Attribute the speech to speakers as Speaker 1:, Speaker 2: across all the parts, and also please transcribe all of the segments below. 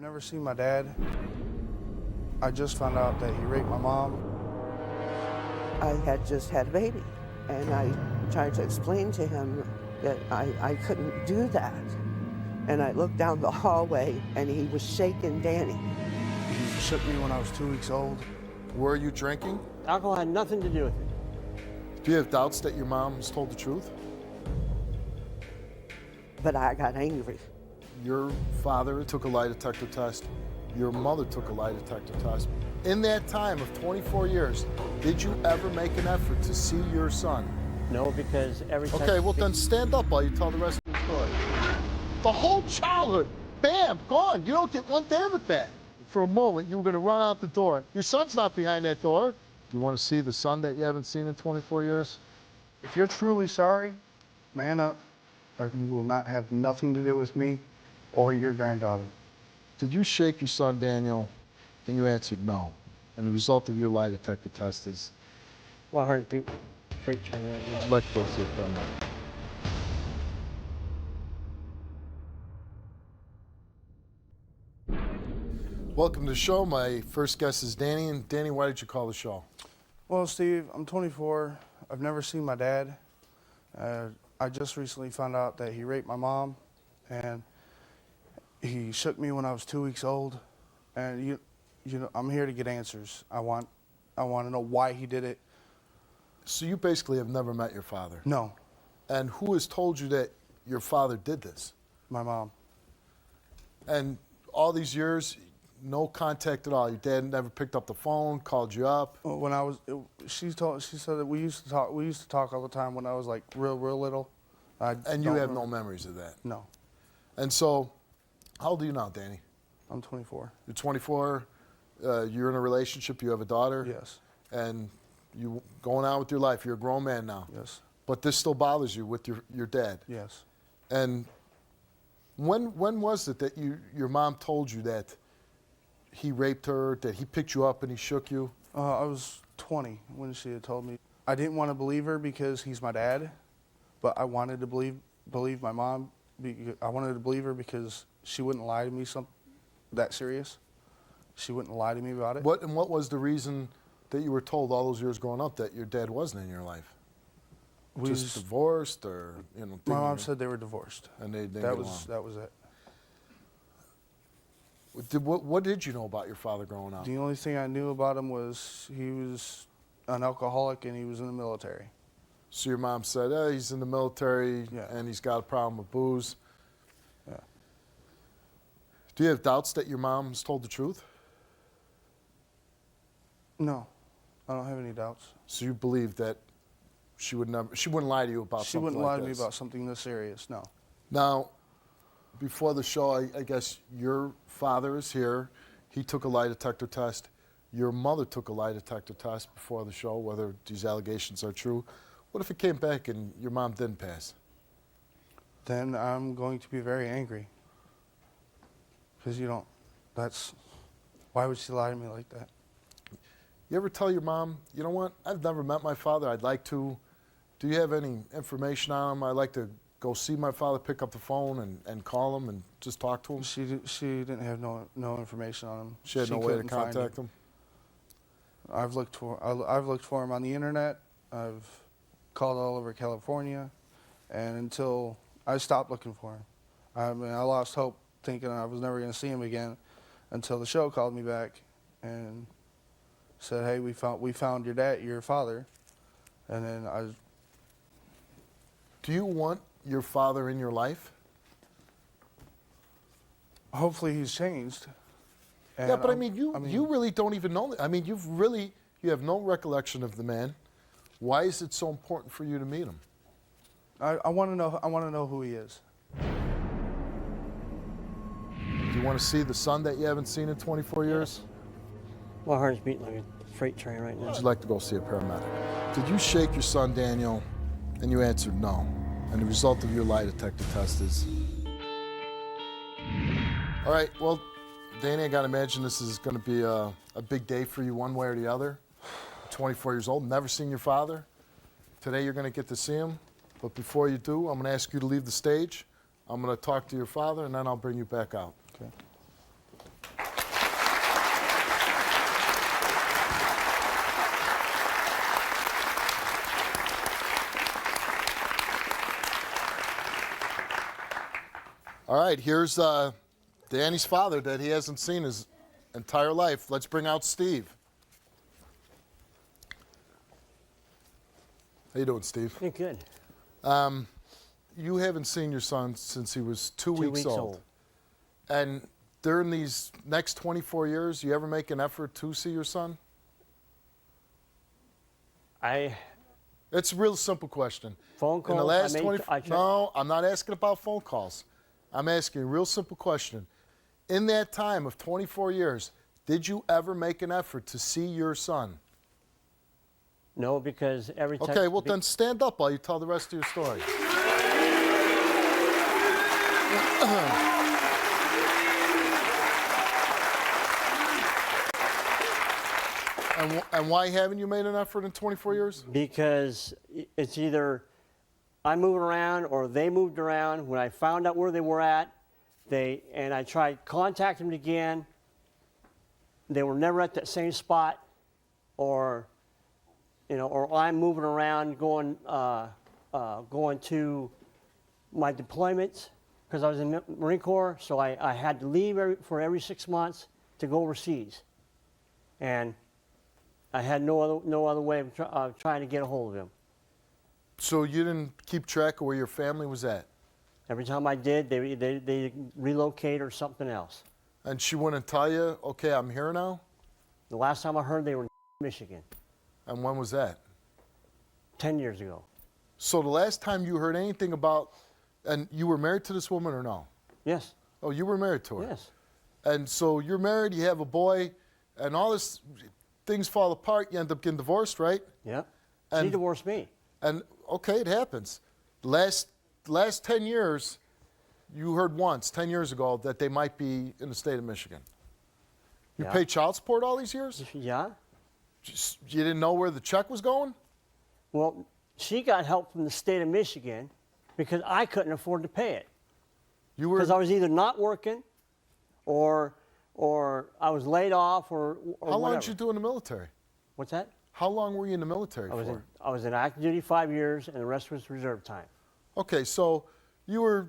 Speaker 1: I've never seen my dad. I just found out that he raped my mom.
Speaker 2: I had just had a baby, and I tried to explain to him that I couldn't do that. And I looked down the hallway, and he was shaking Danny.
Speaker 1: He shook me when I was 2 weeks old.
Speaker 3: Were you drinking?
Speaker 4: Alcohol had nothing to do with it.
Speaker 3: Do you have doubts that your mom has told the truth?
Speaker 2: But I got angry.
Speaker 3: Your father took a lie detector test. Your mother took a lie detector test. In that time of 24 years, did you ever make an effort to see your son?
Speaker 4: No, because every time...
Speaker 3: Okay, well then stand up while you tell the rest of the story. The whole childhood, bam, gone. You don't get one damn it back. For a moment, you were gonna run out the door. Your son's not behind that door. You wanna see the son that you haven't seen in 24 years?
Speaker 1: If you're truly sorry, man up, or you will not have nothing to do with me or your granddaughter.
Speaker 3: Did you shake your son, Daniel? And you answered no. And the result of your lie detector test is...
Speaker 4: 100 people. Freight train right now.
Speaker 3: Let's go see it for a minute. Welcome to the show. My first guest is Danny. And Danny, why did you call the show?
Speaker 1: Well, Steve, I'm 24. I've never seen my dad. I just recently found out that he raped my mom, and he shook me when I was 2 weeks old. And you know, I'm here to get answers. I want to know why he did it.
Speaker 3: So you basically have never met your father?
Speaker 1: No,
Speaker 3: And who has told you that your father did this?
Speaker 1: my mom.
Speaker 3: And all these years, no contact at all? Your dad never picked up the phone, called you up?
Speaker 1: When I was, she said that we used to talk. We used to talk all the time when I was like real little.
Speaker 3: And you have no memories of that?
Speaker 1: No.
Speaker 3: And so, how old are you now, Danny?
Speaker 1: I'm 24.
Speaker 3: You're 24. You're in a relationship. You have a daughter.
Speaker 1: Yes.
Speaker 3: And you going on with your life. You're a grown man now.
Speaker 1: Yes.
Speaker 3: But this still bothers you with your dad.
Speaker 1: Yes.
Speaker 3: And when was it that your mom told you that he raped her, that he picked you up and he shook you?
Speaker 1: I was 20 when she had told me. I didn't want to believe her because he's my dad, but I wanted to believe my mom. I wanted to believe her because she wouldn't lie to me that serious. She wouldn't lie to me about it.
Speaker 3: What was the reason that you were told all those years growing up that your dad wasn't in your life? Just divorced, or
Speaker 1: my mom said they were divorced.
Speaker 3: And they
Speaker 1: that was it.
Speaker 3: What did you know about your father growing up?
Speaker 1: The only thing I knew about him was he was an alcoholic and he was in the military.
Speaker 3: So your mom said, hey, he's in the military,
Speaker 1: Yeah.
Speaker 3: and he's got a problem with booze.
Speaker 1: Yeah.
Speaker 3: Do you have doubts that your mom's told the truth?
Speaker 1: No, I don't have any doubts.
Speaker 3: So you believe that she wouldn't lie to you about
Speaker 1: She
Speaker 3: something
Speaker 1: wouldn't
Speaker 3: like
Speaker 1: lie to me
Speaker 3: this?
Speaker 1: about something this serious, no.
Speaker 3: Now, before the show, I guess your father is here. He took a lie detector test. Your mother took a lie detector test before the show, whether these allegations are true. What if it came back and your mom didn't pass?
Speaker 1: Then I'm going to be very angry. Because why would she lie to me like that?
Speaker 3: You ever tell your mom, you know what, I've never met my father, I'd like to. Do you have any information on him? I'd like to go see my father, pick up the phone and call him and just talk to him?
Speaker 1: She didn't have no information on him.
Speaker 3: She had no way to
Speaker 1: couldn't find
Speaker 3: contact him?
Speaker 1: I've looked for him on the internet. I've called all over California, and until I stopped looking for him. I lost hope, thinking I was never going to see him again, until the show called me back and said, "Hey, we found your father," and then
Speaker 3: Do you want your father in your life?
Speaker 1: hopefully he's changed. And
Speaker 3: Yeah, but you really don't even know. I mean, you have no recollection of the man. Why is it so important for you to meet him?
Speaker 1: I want to know who he is.
Speaker 3: Do you want to see the son that you haven't seen in 24 years?
Speaker 4: My heart's beating like a freight train right now.
Speaker 3: Would you like to go see a paramedic? Did you shake your son, Daniel? And you answered no. And the result of your lie detector test is... All right, well, Danny, I gotta imagine this is gonna be a big day for you one way or the other. 24 years old, never seen your father. Today you're gonna get to see him. But before you do, I'm gonna ask you to leave the stage. I'm gonna talk to your father, and then I'll bring you back out.
Speaker 1: Okay.
Speaker 3: All right, here's Danny's father that he hasn't seen his entire life. Let's bring out Steve. How you doing, Steve?
Speaker 4: Hey, good.
Speaker 3: You haven't seen your son since he was 2
Speaker 4: 2
Speaker 3: weeks
Speaker 4: weeks
Speaker 3: old.
Speaker 4: old.
Speaker 3: And during these next 24 years, you ever make an effort to see your son? It's a real simple question.
Speaker 4: Phone calls.
Speaker 3: In the last
Speaker 4: No,
Speaker 3: I'm not asking about phone calls. I'm asking a real simple question. In that time of 24 years, did you ever make an effort to see your son?
Speaker 4: No, because every time.
Speaker 3: Okay, well then stand up while you tell the rest of your story. And why haven't you made an effort in 24 years?
Speaker 4: Because it's either I'm moving around or they moved around. When I found out where they were at, and I tried contacting them again. They were never at that same spot, or I'm moving around, going to my deployments because I was in the Marine Corps, so I had to leave for every 6 months to go overseas, and I had no other way of trying to get a hold of him.
Speaker 3: So you didn't keep track of where your family was at?
Speaker 4: Every time I did, they relocate or something else.
Speaker 3: And she wouldn't tell you, okay, I'm here now?
Speaker 4: The last time I heard, they were in Michigan.
Speaker 3: And when was that?
Speaker 4: 10 years ago.
Speaker 3: So the last time you heard anything about, and you were married to this woman or no?
Speaker 4: Yes.
Speaker 3: Oh, you were married to her?
Speaker 4: Yes.
Speaker 3: And so you're married, you have a boy, and all this, things fall apart, you end up getting divorced, right?
Speaker 4: Yep.
Speaker 3: And-
Speaker 4: She divorced me.
Speaker 3: And okay, it happens. Last 10 years, you heard once, 10 years ago, that they might be in the state of Michigan. You
Speaker 4: Yeah.
Speaker 3: paid child support all these years?
Speaker 4: Yeah.
Speaker 3: You didn't know where the check was going?
Speaker 4: Well, she got help from the state of Michigan because I couldn't afford to pay it.
Speaker 3: You were.
Speaker 4: Because I was either not working or I was laid off or
Speaker 3: How long
Speaker 4: whatever.
Speaker 3: did you do in the military?
Speaker 4: What's that?
Speaker 3: How long were you in the military
Speaker 4: I
Speaker 3: for?
Speaker 4: was in active duty 5 years, and the rest was reserve time.
Speaker 3: Okay, so you were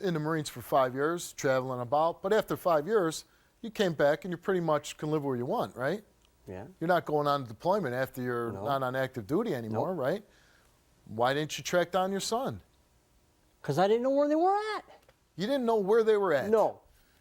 Speaker 3: in the Marines for 5 years, traveling about. But after 5 years, you came back and you pretty much can live where you want, right?
Speaker 4: Yeah.
Speaker 3: You're not going on deployment after you're
Speaker 4: No.
Speaker 3: not on active duty anymore,
Speaker 4: Nope.
Speaker 3: right? Why didn't you track down your son?
Speaker 4: Because I didn't know where they were at.
Speaker 3: You didn't know where they were at.
Speaker 4: No.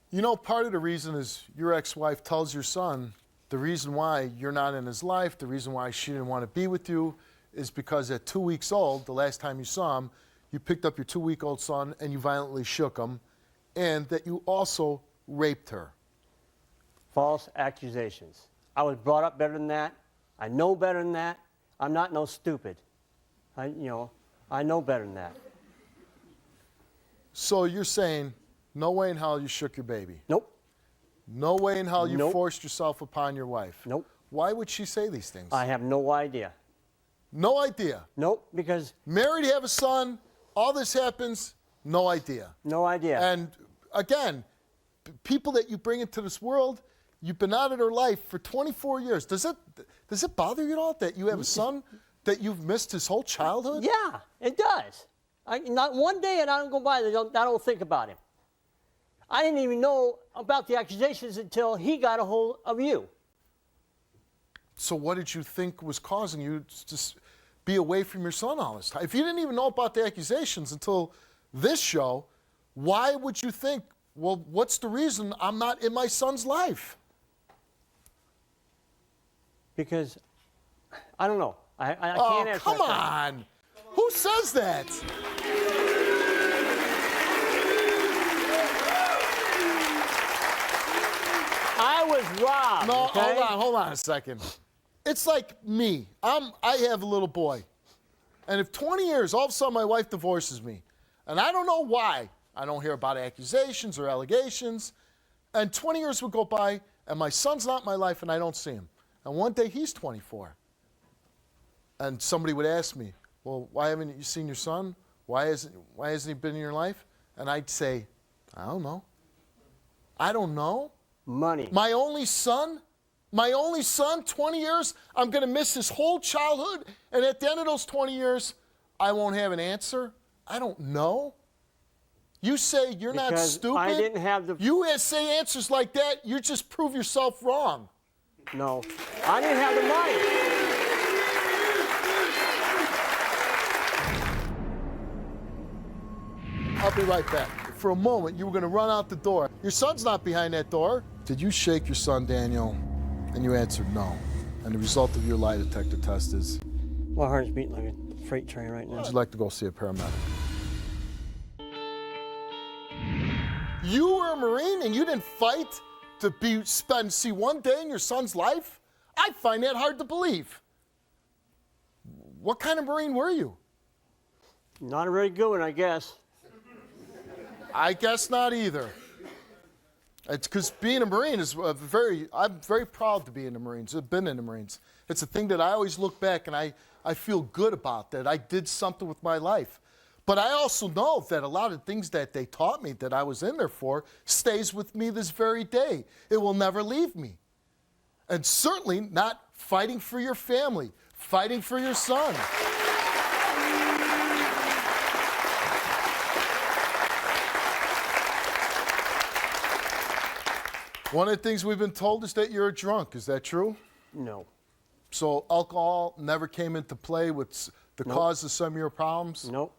Speaker 3: You know, part of the reason is your ex-wife tells your son the reason why you're not in his life, the reason why she didn't want to be with you is because at 2 weeks old, the last time you saw him, you picked up your 2-week-old son and you violently shook him, and that you also raped her.
Speaker 4: False accusations. I was brought up better than that. I know better than that. I'm not no stupid. I know better than that.
Speaker 3: So you're saying, no way in hell you shook your baby.
Speaker 4: Nope.
Speaker 3: No way in hell you
Speaker 4: Nope.
Speaker 3: forced yourself upon your wife.
Speaker 4: Nope.
Speaker 3: Why would she say these things?
Speaker 4: I have no idea.
Speaker 3: No idea.
Speaker 4: Nope, because
Speaker 3: Married, have a son, all this happens, no idea.
Speaker 4: no idea.
Speaker 3: And again, people that you bring into this world, you've been out of their life for 24 years. Does it bother you at all that you have a son that you've missed his whole childhood?
Speaker 4: Yeah, it does. Not one day and I don't go by that I don't think about him. I didn't even know about the accusations until he got a hold of you.
Speaker 3: So what did you think was causing you to just be away from your son all this time? If you didn't even know about the accusations until this show, why would you think, well, what's the reason I'm not in my son's life?
Speaker 4: Because I don't know. I
Speaker 3: Oh,
Speaker 4: can't answer
Speaker 3: come
Speaker 4: that.
Speaker 3: on. Who says that?
Speaker 4: I was robbed.
Speaker 3: No,
Speaker 4: okay?
Speaker 3: hold on a second. It's like me. I have a little boy. And if 20 years, all of a sudden my wife divorces me, and I don't know why, I don't hear about accusations or allegations, and 20 years would go by, and my son's not in my life, and I don't see him. And one day he's 24. And somebody would ask me, well, why haven't you seen your son? Why hasn't he been in your life? And I'd say, I don't know. I don't know.
Speaker 4: Money.
Speaker 3: My only son, 20 years, I'm going to miss his whole childhood, and at the end of those 20 years, I won't have an answer. I don't know. You say you're not
Speaker 4: Because
Speaker 3: stupid.
Speaker 4: I didn't have the.
Speaker 3: You say answers like that, you just prove yourself wrong.
Speaker 4: No, I didn't have the money.
Speaker 3: I'll be right back. For a moment, you were going to run out the door. Your son's not behind that door. Did you shake your son, Daniel? And you answered no. And the result of your lie detector test is,
Speaker 4: My heart's beating like a freight train right now.
Speaker 3: would you like to go see a paramedic? You were a Marine and you didn't fight to see one day in your son's life? I find that hard to believe. What kind of Marine were you?
Speaker 4: Not a very good one, I guess.
Speaker 3: I guess not either. It's because being a Marine is I'm very proud to be in the Marines. I've been in the Marines. It's a thing that I always look back and I feel good about, that I did something with my life. But I also know that a lot of things that they taught me that I was in there for stays with me this very day. It will never leave me. And certainly not fighting for your family, fighting for your son. One of the things we've been told is that you're a drunk. Is that true?
Speaker 4: No.
Speaker 3: So alcohol never came into play with the cause of some of your problems?
Speaker 4: Nope.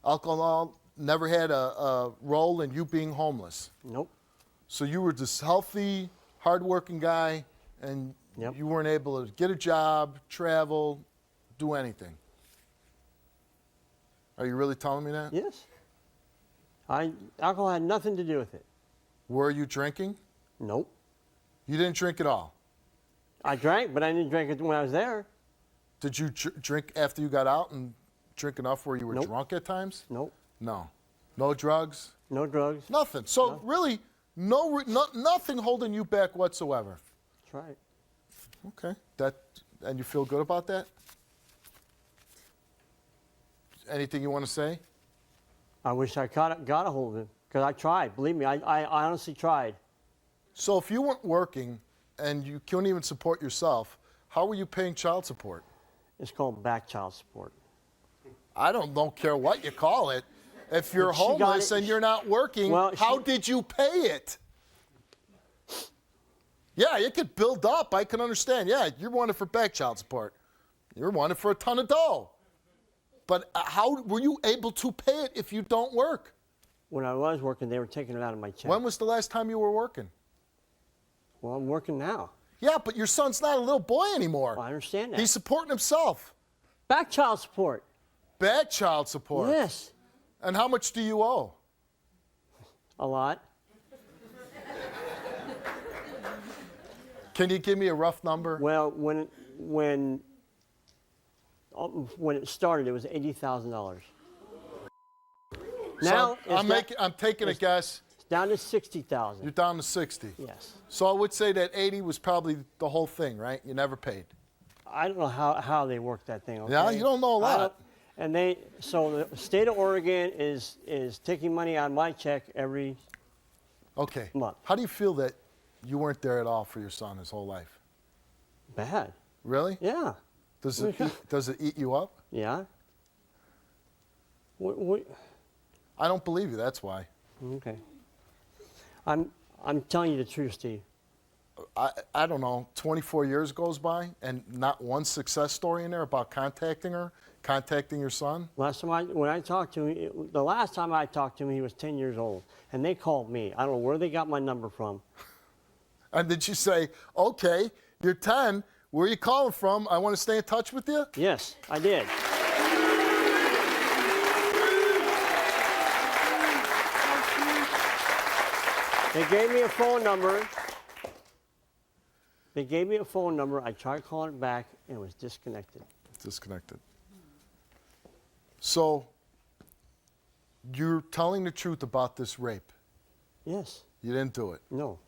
Speaker 3: Alcohol never had a role in you being homeless?
Speaker 4: Nope.
Speaker 3: So you were this healthy, hardworking guy, and
Speaker 4: Yep.
Speaker 3: you weren't able to get a job, travel, do anything. Are you really telling me that?
Speaker 4: Yes. Alcohol had nothing to do with it.
Speaker 3: Were you drinking?
Speaker 4: Nope.
Speaker 3: You didn't drink at all?
Speaker 4: I drank, but I didn't drink it when I was there.
Speaker 3: Did you drink after you got out and drink enough where you were
Speaker 4: Nope.
Speaker 3: drunk at times?
Speaker 4: Nope.
Speaker 3: No. No drugs?
Speaker 4: No drugs.
Speaker 3: Nothing. So really, nothing holding you back whatsoever.
Speaker 4: That's right.
Speaker 3: Okay. And you feel good about that? Anything you want to say?
Speaker 4: I wish I got a hold of him because I tried. Believe me, I honestly tried.
Speaker 3: So if you weren't working and you couldn't even support yourself, how were you paying child support?
Speaker 4: It's called back child support.
Speaker 3: I don't care what you call it. If you're
Speaker 4: She got
Speaker 3: homeless
Speaker 4: it-
Speaker 3: and you're not working,
Speaker 4: Well,
Speaker 3: how did you pay it? Yeah, it could build up. I can understand. Yeah, you're wanted for back child support. You're wanted for a ton of dough. But how were you able to pay it if you don't work?
Speaker 4: When I was working, they were taking it out of my check.
Speaker 3: When was the last time you were working?
Speaker 4: Well, I'm working now.
Speaker 3: Yeah, but your son's not a little boy anymore.
Speaker 4: Well, I understand that.
Speaker 3: He's supporting himself.
Speaker 4: Back child support.
Speaker 3: Back child support.
Speaker 4: Yes.
Speaker 3: And how much do you owe?
Speaker 4: A lot.
Speaker 3: Can you give me a rough number?
Speaker 4: Well, when it started, it was $80,000. Now
Speaker 3: So I'm taking a guess.
Speaker 4: it's down to 60,000.
Speaker 3: You're down to 60.
Speaker 4: Yes.
Speaker 3: So I would say that 80 was probably the whole thing, right? You never paid.
Speaker 4: I don't know how they work that thing. Okay?
Speaker 3: Yeah, you don't know a
Speaker 4: I
Speaker 3: lot.
Speaker 4: so the state of Oregon is taking money on my check every
Speaker 3: Okay.
Speaker 4: month.
Speaker 3: How do you feel that you weren't there at all for your son his whole life?
Speaker 4: Bad.
Speaker 3: Really?
Speaker 4: Yeah.
Speaker 3: Does it eat you up?
Speaker 4: Yeah. What?
Speaker 3: I don't believe you. That's why.
Speaker 4: Okay. I'm telling you the truth, Steve.
Speaker 3: I don't know. 24 years goes by and not one success story in there about contacting your son.
Speaker 4: When I talked to him, the last time I talked to him, he was 10 years old, and they called me. I don't know where they got my number from.
Speaker 3: And did you say, okay, you're 10, where are you calling from? I want to stay in touch with you?
Speaker 4: Yes, I did. They gave me a phone number. I tried calling it back, and it was disconnected.
Speaker 3: Disconnected. So, you're telling the truth about this rape.
Speaker 4: Yes.
Speaker 3: You didn't do it.
Speaker 4: No.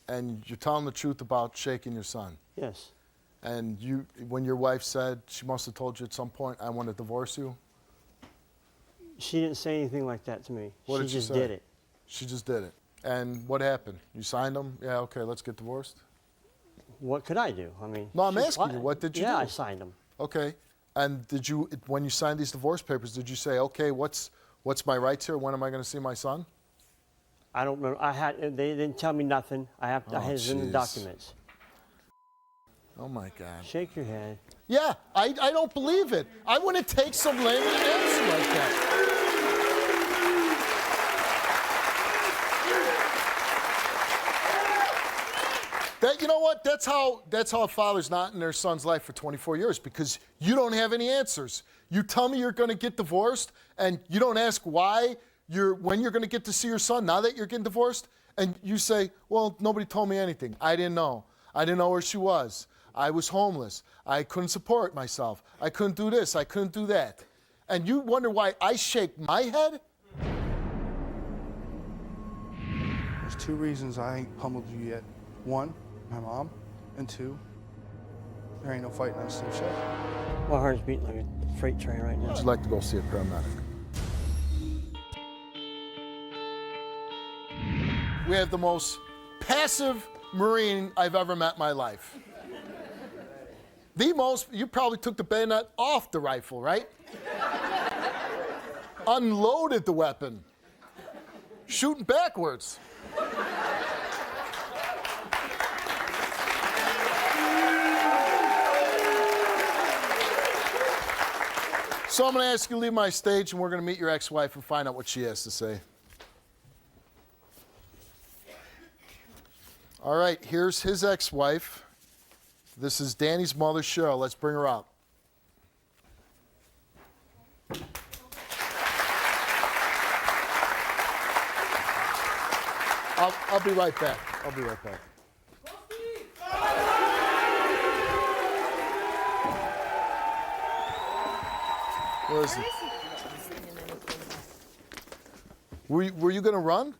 Speaker 3: And you're telling the truth about shaking your son.
Speaker 4: Yes.
Speaker 3: And when your wife said, she must have told you at some point, I want to divorce you.
Speaker 4: She didn't say anything like that to me.
Speaker 3: What
Speaker 4: She
Speaker 3: did she
Speaker 4: just
Speaker 3: say?
Speaker 4: did it.
Speaker 3: She just did it. And what happened? You signed them? Yeah, okay, let's get divorced.
Speaker 4: What could I do? I mean.
Speaker 3: No, I'm
Speaker 4: she's
Speaker 3: asking you,
Speaker 4: fine.
Speaker 3: what did you
Speaker 4: Yeah,
Speaker 3: do?
Speaker 4: I signed them.
Speaker 3: Okay. And when you signed these divorce papers, did you say, okay, what's What's my rights here? When am I going to see my son?
Speaker 4: I don't remember. They didn't tell me nothing. I had it in the
Speaker 3: jeez.
Speaker 4: documents.
Speaker 3: Oh, my God.
Speaker 4: Shake your head.
Speaker 3: Yeah, I don't believe it. I wouldn't take some lame answer like that. You know what? That's how a father's not in their son's life for 24 years, because you don't have any answers. You tell me you're going to get divorced, and you don't ask when you're going to get to see your son now that you're getting divorced, and you say, well, nobody told me anything. I didn't know. I didn't know where she was. I was homeless. I couldn't support myself. I couldn't do this. I couldn't do that. And you wonder why I shake my head?
Speaker 1: There's two reasons I ain't pummeled you yet. One, my mom, and two, there ain't no fighting on Steve Show.
Speaker 4: My heart's beating like a freight train right now.
Speaker 3: Would you like to go see a paramedic? We have the most passive Marine I've ever met in my life. The most, you probably took the bayonet off the rifle, right? Unloaded the weapon. Shooting backwards. So I'm going to ask you to leave my stage, and we're going to meet your ex-wife and find out what she has to say. All right, here's his ex-wife. This is Danny's mother, Cheryl. Let's bring her out. I'll be right back. I'll be right back. Where is he? Were you going to run?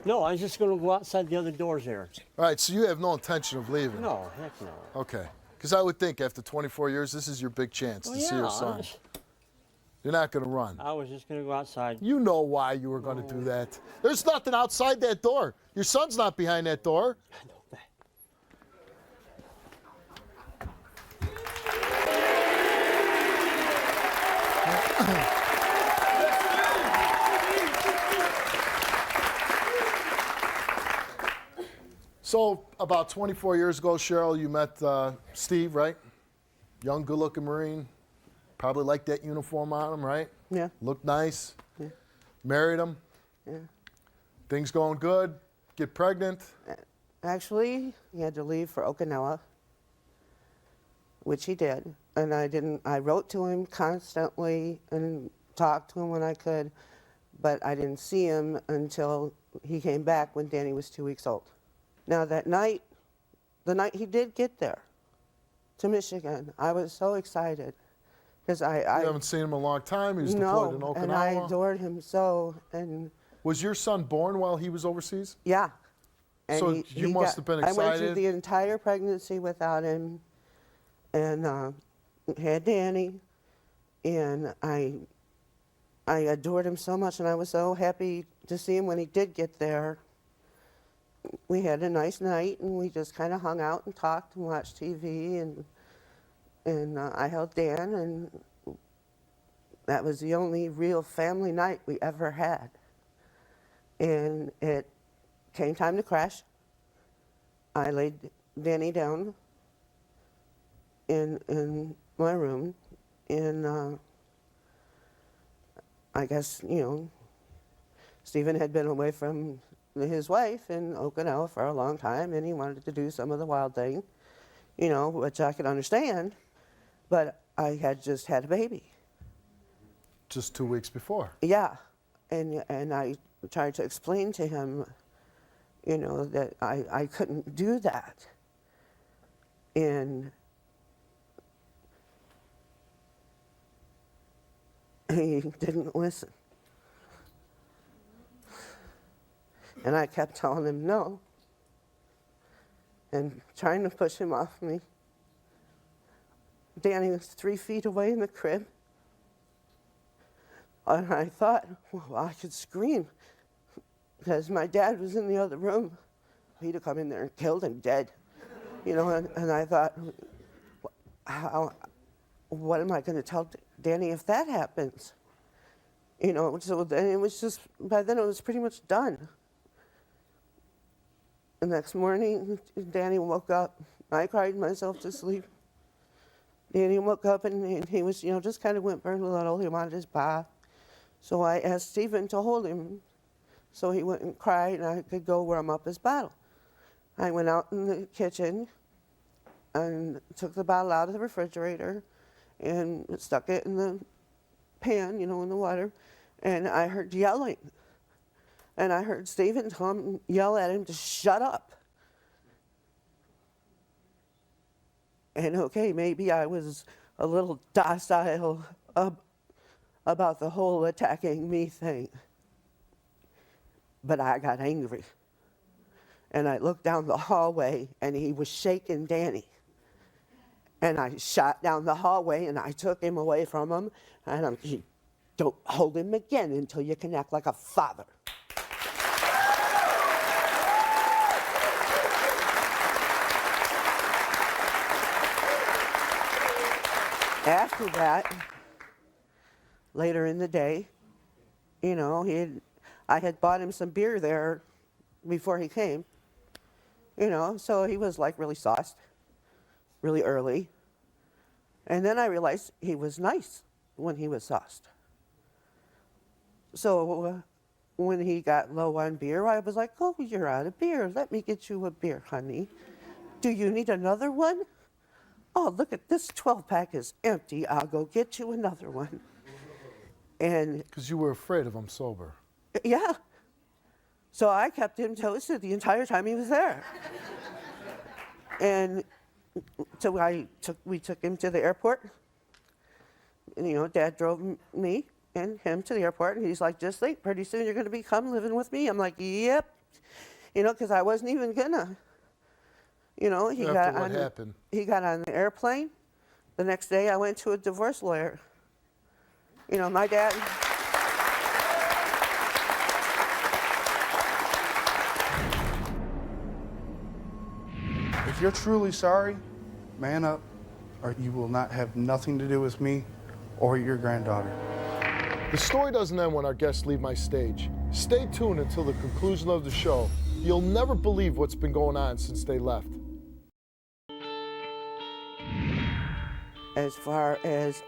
Speaker 4: No, I was just going to go outside the other doors there.
Speaker 3: All right, so you have no intention of leaving?
Speaker 4: No, heck no.
Speaker 3: Okay. Because I would think after 24 years, this is your big chance to see your son. You're not going to run.
Speaker 4: I was just going to go outside.
Speaker 3: You know why you were going to do that. There's nothing outside that door. Your son's not behind that door.
Speaker 4: I know that.
Speaker 3: So about 24 years ago, Cheryl, you met Steve, right? Young, good-looking Marine. Probably liked that uniform on him, right?
Speaker 2: Yeah.
Speaker 3: Looked nice.
Speaker 2: Yeah.
Speaker 3: Married him.
Speaker 2: Yeah.
Speaker 3: Things going good. Get pregnant.
Speaker 2: Actually, he had to leave for Okinawa, which he did. And I wrote to him constantly and talked to him when I could, but I didn't see him until he came back when Danny was 2 weeks old. Now that night, the night he did get there to Michigan, I was so excited because I
Speaker 3: haven't seen him in a long time. He was deployed in Okinawa.
Speaker 2: And I adored him so. And
Speaker 3: was your son born while he was overseas?
Speaker 2: yeah. And
Speaker 3: So you must have been
Speaker 2: I went through
Speaker 3: excited.
Speaker 2: the entire pregnancy without him, and had Danny, and I adored him so much, and I was so happy to see him when he did get there. We had a nice night, and we just kind of hung out and talked and watched TV, and I held Dan, and that was the only real family night we ever had. And it came time to crash. I laid Danny down in my room, and I guess, Stephen had been away from his wife in Okinawa for a long time, and he wanted to do some of the wild thing, which I could understand, but I had just had a baby.
Speaker 3: Just 2 weeks before.
Speaker 2: Yeah, and I tried to explain to him, that I couldn't do that. And he didn't listen. And I kept telling him no, and trying to push him off me. Danny was 3 feet away in the crib. And I thought, well, I could scream, because my dad was in the other room. He'd have come in there and killed him dead. And I thought, what am I going to tell Danny if that happens? You know, so then it was just, by then it was pretty much done. The next morning, Danny woke up. I cried myself to sleep. Danny woke up and he was, you know, just kind of whimpering a little. He wanted his bath. So I asked Stephen to hold him so he wouldn't cry and I could go warm up his bottle. I went out in the kitchen and took the bottle out of the refrigerator and stuck it in the pan, you know, in the water, and I heard yelling. And I heard Stephen yell at him to shut up. And okay, maybe I was a little docile about the whole attacking me thing. But I got angry. And I looked down the hallway and he was shaking Danny. And I shot down the hallway and I took him away from him. And I'm, don't hold him again until you can act like a father. After that, later in the day, you know, I had bought him some beer there before he came, you know, so he was like really sauced, really early. And then I realized he was nice when he was sauced. So when he got low on beer, I was like, oh, you're out of beer. Let me get you a beer, honey. Do you need another one? Oh, look at this 12-pack is empty. I'll go get you another one. And
Speaker 3: Because you were afraid of him sober.
Speaker 2: yeah. So I kept him toasted the entire time he was there. And so we took him to the airport. And, you know, Dad drove me and him to the airport, and he's like, just think, pretty soon you're going to come living with me. I'm like, yep. You know, because I wasn't even gonna. You know, he got on the airplane. The next day, I went to a divorce lawyer. You know, my dad.
Speaker 1: If you're truly sorry, man up, or you will not have nothing to do with me or your granddaughter.
Speaker 3: The story doesn't end when our guests leave my stage. Stay tuned until the conclusion of the show. You'll never believe what's been going on since they left.
Speaker 2: As far as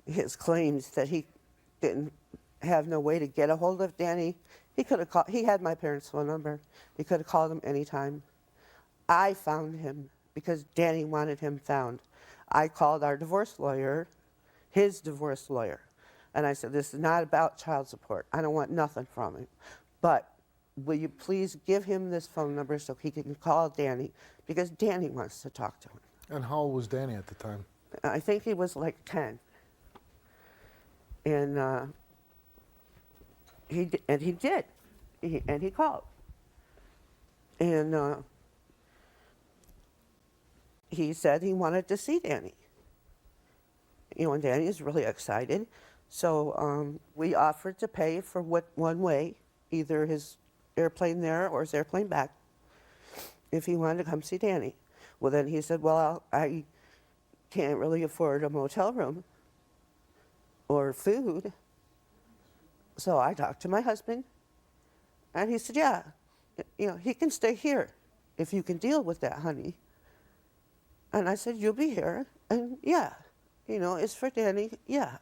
Speaker 2: his claims that he didn't have no way to get a hold of Danny, he could have called. He had my parents' phone number. He could have called him anytime. I found him because Danny wanted him found. I called our divorce lawyer, his divorce lawyer, and I said, this is not about child support. I don't want nothing from him. But will you please give him this phone number so he can call Danny, because Danny wants to talk to him.
Speaker 3: And how old was Danny at the time?
Speaker 2: I think he was like 10. And he did. He called. And he said he wanted to see Danny. You know, and Danny is really excited. So we offered to pay for one way, either his airplane there or his airplane back, if he wanted to come see Danny. Well, then he said, well, I can't really afford a motel room or food. So I talked to my husband, and he said, yeah, you know, he can stay here if you can deal with that, honey. And I said, you'll be here, and yeah, you know, it's for Danny, yeah.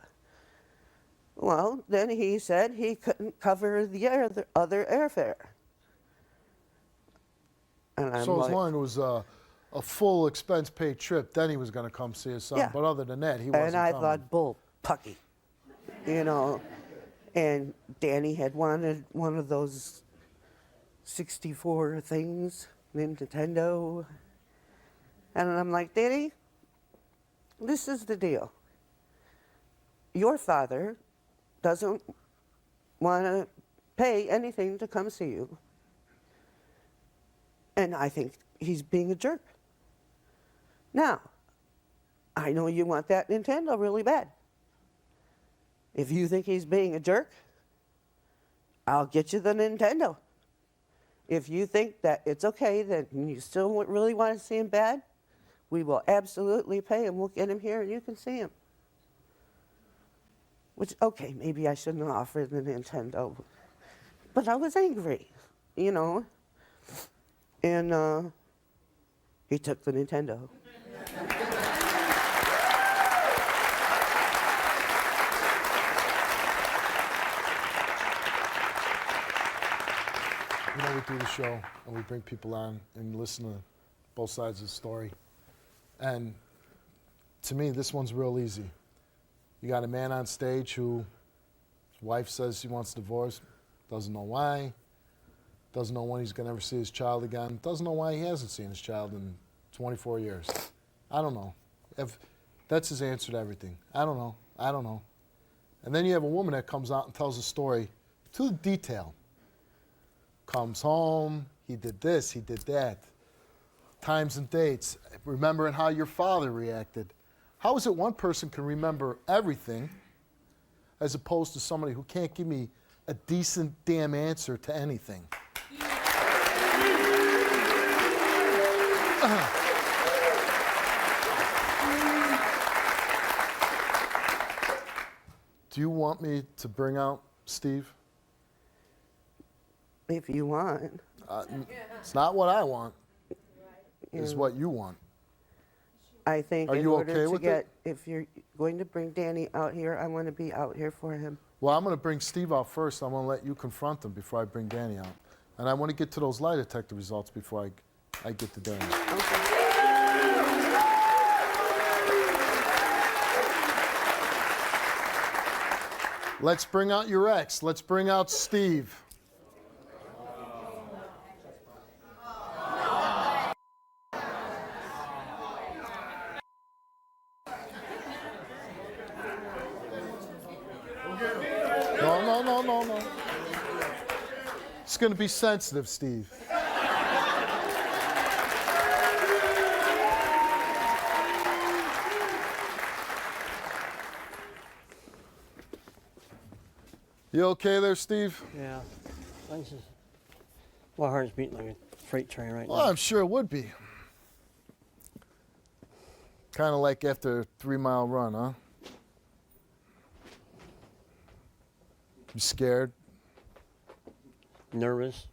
Speaker 2: Well, then he said he couldn't cover the other airfare. And I'm
Speaker 3: So
Speaker 2: like,
Speaker 3: as long as it was a full expense-paid trip, then he was going to come see his son.
Speaker 2: Yeah.
Speaker 3: But other than that, he wasn't
Speaker 2: and I
Speaker 3: coming.
Speaker 2: thought, bull pucky, you know. And Danny had wanted one of those 64 things, Nintendo. And I'm like, Danny, this is the deal. Your father doesn't want to pay anything to come see you. And I think he's being a jerk. Now, I know you want that Nintendo really bad. If you think he's being a jerk, I'll get you the Nintendo. If you think that it's okay, that you still really want to see him bad, we will absolutely pay him. We'll get him here and you can see him. Which, okay, maybe I shouldn't have offered the Nintendo. But I was angry, you know. And he took the Nintendo.
Speaker 3: You know, we do the show and we bring people on and listen to both sides of the story. And to me, this one's real easy. You got a man on stage who his wife says he wants a divorce, doesn't know why, doesn't know when he's going to ever see his child again, doesn't know why he hasn't seen his child in 24 years. I don't know. If that's his answer to everything. I don't know. I don't know. And then you have a woman that comes out and tells a story to the detail. Comes home, he did this, he did that. Times and dates, remembering how your father reacted. How is it one person can remember everything as opposed to somebody who can't give me a decent damn answer to anything? Do you want me to bring out Steve?
Speaker 2: If you want.
Speaker 3: It's not what I want.
Speaker 2: you
Speaker 3: It's
Speaker 2: know.
Speaker 3: what you want.
Speaker 2: I think
Speaker 3: Are
Speaker 2: in
Speaker 3: you
Speaker 2: order
Speaker 3: okay
Speaker 2: to
Speaker 3: with
Speaker 2: get,
Speaker 3: it?
Speaker 2: if you're going to bring Danny out here, I want to be out here for him.
Speaker 3: Well, I'm going to bring Steve out first. I'm going to let you confront him before I bring Danny out. And I want to get to those lie detector results before I get to Danny.
Speaker 2: Okay.
Speaker 3: Let's bring out your ex. Let's bring out Steve. No. It's going to be sensitive, Steve. You okay there, Steve?
Speaker 4: Yeah. My heart's beating like a freight train right
Speaker 3: Well,
Speaker 4: now.
Speaker 3: I'm sure it would be. Kind of like after a 3-mile run, huh? You scared?
Speaker 4: Nervous,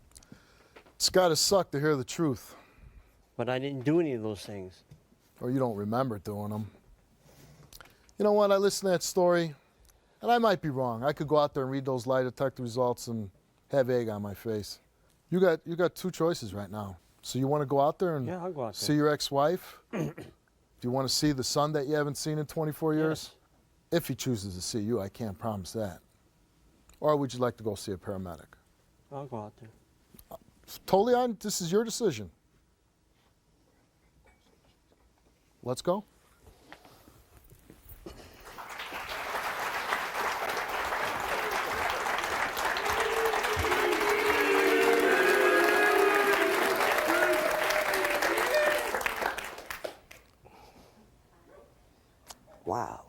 Speaker 3: It's got to suck to hear the truth,
Speaker 4: but I didn't do any of those things.
Speaker 3: or you don't remember doing them. You know what? I listened to that story, and I might be wrong. I could go out there and read those lie detector results and have egg on my face. You got 2 choices right now. So you want to go out there and
Speaker 4: Yeah, I'll go out
Speaker 3: see
Speaker 4: there.
Speaker 3: your ex-wife? Do you want to see the son that you haven't seen in 24 years? If he chooses to see you, I can't promise that. Or would you like to go see a paramedic?
Speaker 4: I'll go out there.
Speaker 3: Totally on. This is your decision. Let's go.
Speaker 2: Wow.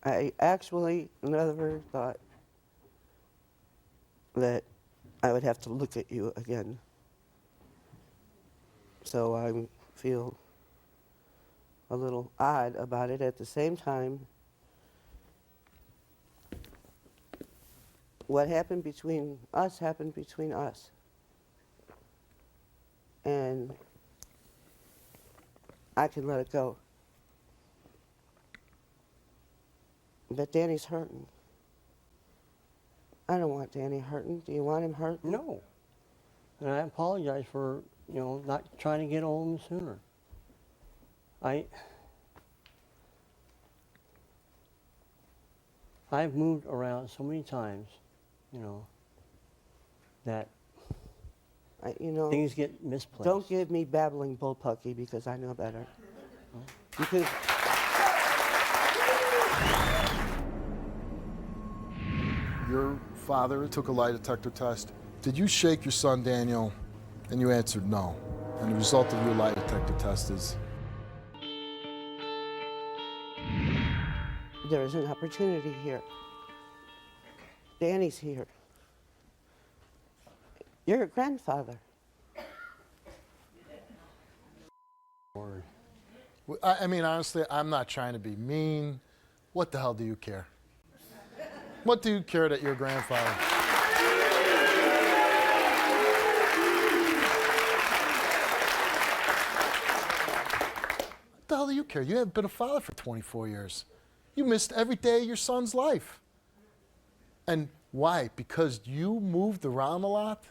Speaker 2: I actually never thought that I would have to look at you again. So I feel a little odd about it. At the same time, what happened between us happened between us. And I can let it go. But Danny's hurting. I don't want Danny hurting. Do you want him hurting?
Speaker 4: No. And I apologize for, not trying to get home sooner. I've moved around so many times, that things get misplaced.
Speaker 2: Don't give me babbling bullpucky because I know better. Because
Speaker 3: Your father took a lie detector test. Did you shake your son, Daniel? And you answered no. And the result of your lie detector test is
Speaker 2: there is an opportunity here. Danny's here. You're a grandfather.
Speaker 4: forward.
Speaker 3: I mean, honestly, I'm not trying to be mean. What the hell do you care? What do you care that your grandfather? What the hell do you care? You haven't been a father for 24 years. You missed every day of your son's life. And why? Because you moved around a lot?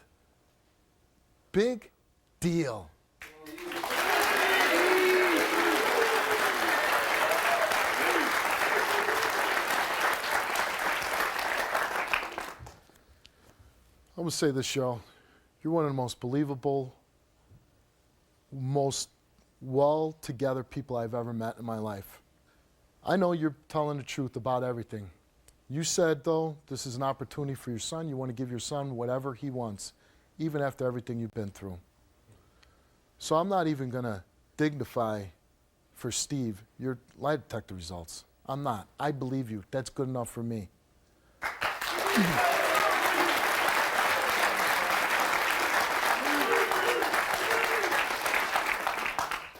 Speaker 3: Big deal. I'm going to say this, Cheryl. You're one of the most believable, most well-together people I've ever met in my life. I know you're telling the truth about everything. You said, though, this is an opportunity for your son. You want to give your son whatever he wants, even after everything you've been through. So I'm not even going to dignify for Steve your lie detector results. I'm not. I believe you. That's good enough for me.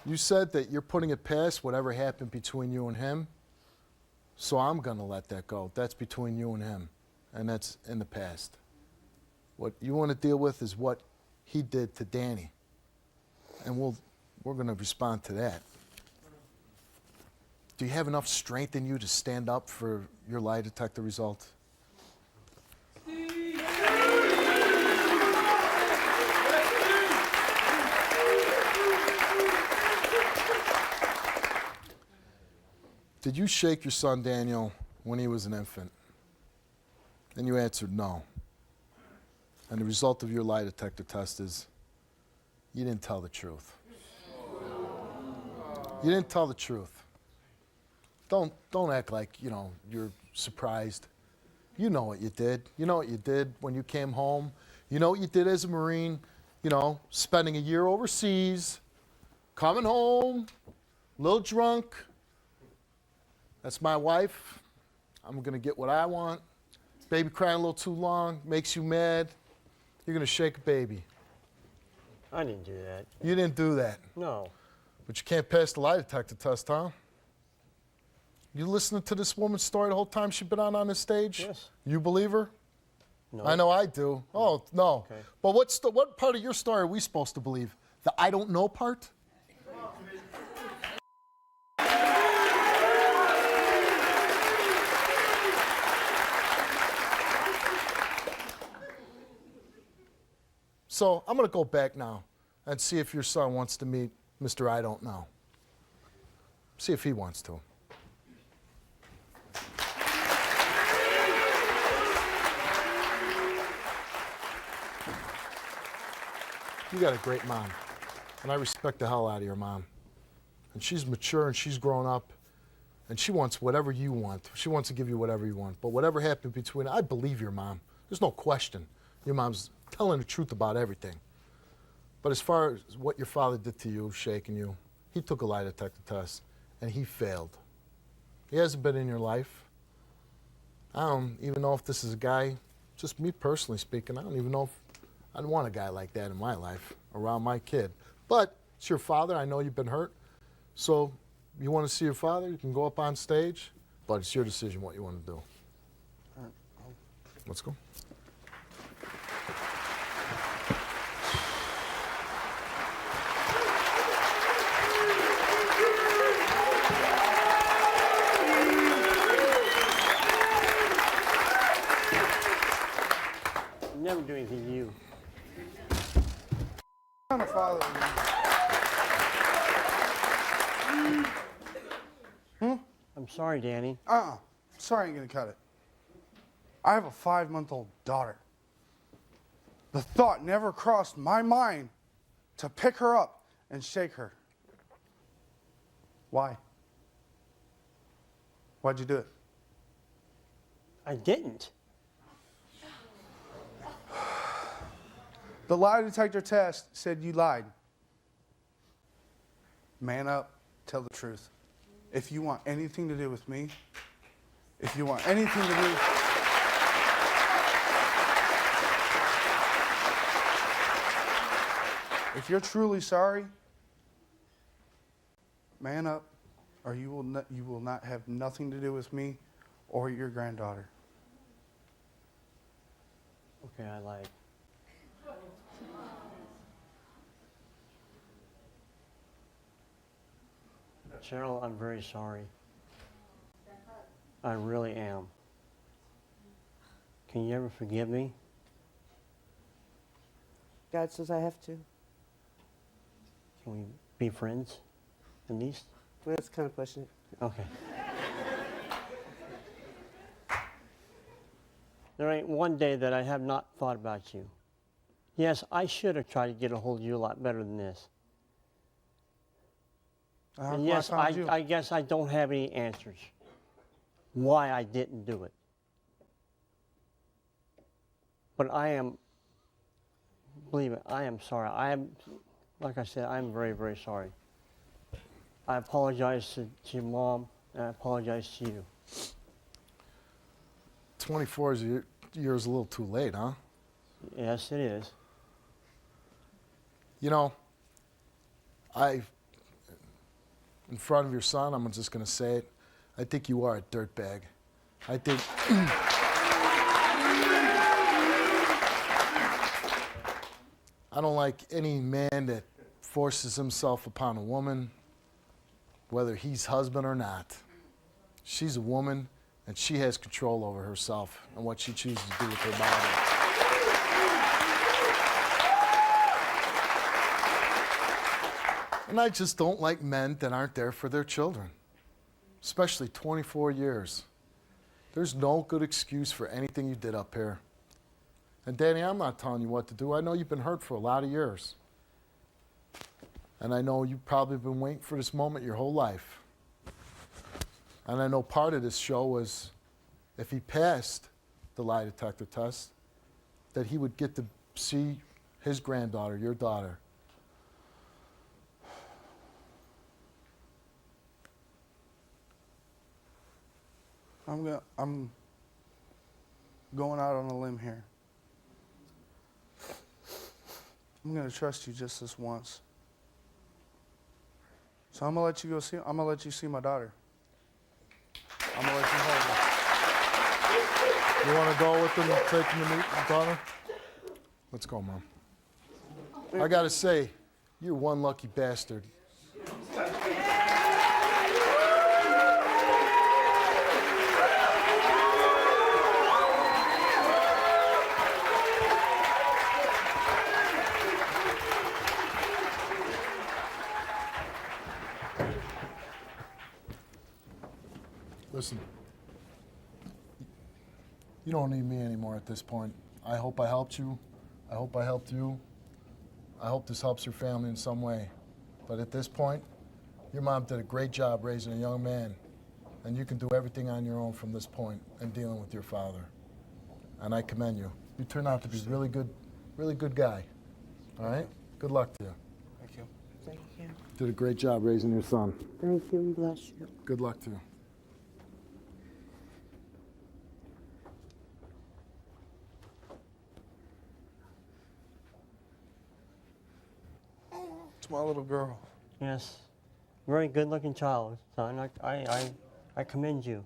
Speaker 3: You said that you're putting it past whatever happened between you and him, so I'm going to let that go. That's between you and him, and that's in the past. What you want to deal with is what he did to Danny, and we're going to respond to that. Do you have enough strength in you to stand up for your lie detector result? Did you shake your son Daniel when he was an infant? And you answered no. And the result of your lie detector test is you didn't tell the truth. You didn't tell the truth. Don't act like, you're surprised. You know what you did. You know what you did when you came home. You know what you did as a Marine, spending a year overseas, coming home, a little drunk. That's my wife. I'm going to get what I want. Baby crying a little too long, makes you mad. You're going to shake a baby.
Speaker 4: I didn't do that.
Speaker 3: You didn't do that.
Speaker 4: No.
Speaker 3: But you can't pass the lie detector test, huh? You listening to this woman's story the whole time she's been on this stage?
Speaker 4: Yes.
Speaker 3: You believe her?
Speaker 4: No.
Speaker 3: I know I do. Oh, no.
Speaker 4: Okay.
Speaker 3: But what part of your story are we supposed to believe? The I don't know part? So I'm going to go back now and see if your son wants to meet Mr. I Don't Know. See if he wants to. You got a great mom, and I respect the hell out of your mom. And she's mature and she's grown up, and she wants whatever you want. She wants to give you whatever you want. But whatever happened between, I believe your mom. There's no question. Your mom's telling the truth about everything. But as far as what your father did to you, shaking you, he took a lie detector test, and he failed. He hasn't been in your life. I don't even know if this is a guy, just me personally speaking, I don't even know if I'd want a guy like that in my life around my kid. But it's your father. I know you've been hurt. So you want to see your father, you can go up on stage, but it's your decision what you want to do. Let's go.
Speaker 4: Never do anything to you.
Speaker 1: I'm a father.
Speaker 4: I'm sorry, Danny.
Speaker 1: Sorry, I'm gonna cut it. I have a 5-month-old daughter. The thought never crossed my mind to pick her up and shake her. Why? Why'd you do it?
Speaker 4: I didn't.
Speaker 1: The lie detector test said you lied. Man up, tell the truth. If you want anything to do with me, if you want anything to do... If you're truly sorry, man up, or you will not have nothing to do with me or your granddaughter.
Speaker 4: Okay, I lied. Cheryl, I'm very sorry. I really am. Can you ever forgive me?
Speaker 2: God says I have to.
Speaker 4: Can we be friends, at least?
Speaker 2: Well, that's kind of pushing it.
Speaker 4: Okay. There ain't one day that I have not thought about you. Yes, I should have tried to get a hold of you a lot better than this. And yes,
Speaker 1: found you.
Speaker 4: I guess I don't have any answers why I didn't do it. But I am, believe it, I am sorry. I am, like I said, I'm very, very sorry. I apologize to your mom, and I apologize to you.
Speaker 3: 24 years a little too late, huh?
Speaker 4: Yes, it is.
Speaker 3: You know, in front of your son, I'm just going to say it, I think you are a dirtbag. I think... I don't like any man that forces himself upon a woman, whether he's husband or not. She's a woman, and she has control over herself and what she chooses to do with her body. And I just don't like men that aren't there for their children, especially 24 years. There's no good excuse for anything you did up here. And Danny, I'm not telling you what to do. I know you've been hurt for a lot of years. And I know you've probably been waiting for this moment your whole life. And I know part of this show was if he passed the lie detector test, that he would get to see his granddaughter, your daughter.
Speaker 1: I'm going out on a limb here. I'm gonna trust you just this once. So I'm gonna let you go see. I'm gonna let you see my daughter. I'm gonna let you hold her.
Speaker 3: You want to go with him and take him to meet your daughter? Let's go, Mom. I got to say, you're one lucky bastard. Listen, you don't need me anymore at this point. I hope I helped you. I hope I helped you. I hope this helps your family in some way. But at this point, your mom did a great job raising a young man, and you can do everything on your own from this point and dealing with your father. And I commend you. You turned out to be a really good guy. All right? Good luck to you.
Speaker 1: Thank you.
Speaker 2: Thank you.
Speaker 3: Did a great job raising your son.
Speaker 2: Thank you and bless you.
Speaker 3: Good luck to you.
Speaker 1: It's my little girl.
Speaker 4: Yes. Very good-looking child, son. I commend you.